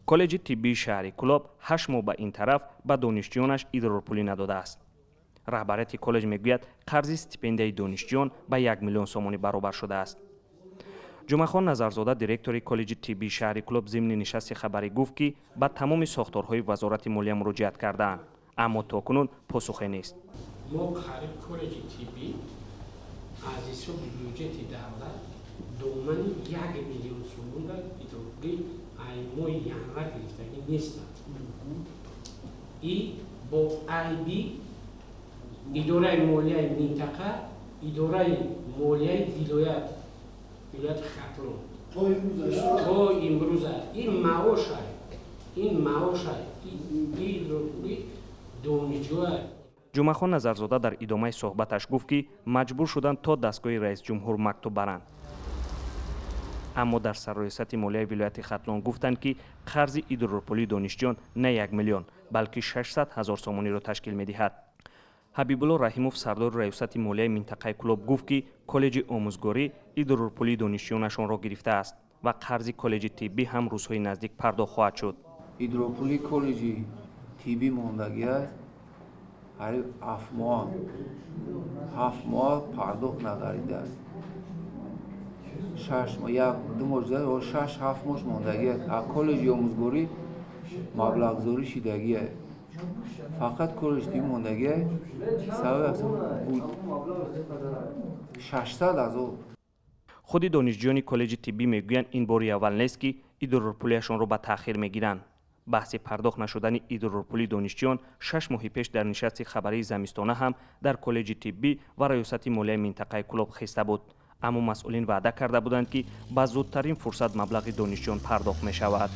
коллеҷи тиббии шаҳри Кӯлоб 8 моҳ ба ин тараф ба донишҷӯёнаш идорпулӣ надодааст. раҳбарияти коллеҷ мегӯяд қарзи стипендияи донишҷӯён ба 1 миллион сомонӣ баробар шудааст. ҷумъахон Назарзода, директори коллеҷи тиббии шаҳри Кӯлоб, зимни нишасти хабарӣ гуфт ки ба тамоми сохторҳои вазорати молия муроҷиат кардаанд, аммо токунун посухе нест. мо қариб коллеҷи тиббӣ аз ҳисоби бюҷети давлат домани 1 миллион сомонда идорпулӣ аймои январ гирифтагӣ нестанд. И бо айби идораи молияи минтақа, идораи молияи вилояти Хатлон то имрӯза ин маоша идорпулӣ донишҷӯа. ҷумъахон Назарзода дар идомаи суҳбаташ гуфт ки маҷбур шуданд то дастгоҳи раисҷумҳур мактуб баранд. аммо дар сарроисати молияи вилояти Хатлон гуфтанд ки қарзи идорпулии донишҷӯён на 1 миллион, балки 600 000 сомониро ташкил медиҳад. ҳабибулло Раҳимов, сардори раисати молияи минтақаи Кӯлоб, гуфт ки коллеҷи омӯзгорӣ идорпулии донишҷӯёнашонро гирифтааст ва қарзи коллеҷи тиббӣ ҳам рӯзҳои наздик пардохт хоҳад шуд. идорпулии коллеҷи тиббӣ мондагӣ аст. ҳари 7 моҳ пардохт нагаridааст. 6-7 моҳ мондагӣ аст. аз коллеҷи омӯзгорӣ маблағгузорӣ шидагӣ аст. фақат коллеҷи тиббӣ мондагӣ аст. сабаби 600 000. худи донишҷӯёни коллеҷи тиббӣ мегӯянд ин бори аввал нест ки идорпулияшонро ба таъхир мегиранд. баҳси пардохт нашудани идорпулии донишҷӯён 6 моҳи пеш дар нишасти хабарии замистона ҳам дар коллеҷи тиббӣ ва раёсати молияи минтақаи Кӯлоб хиста буд. аммо масъулин ваъда карда буданд ки ба зудтарин фурсат маблағи донишҷӯён пардохт мешавад.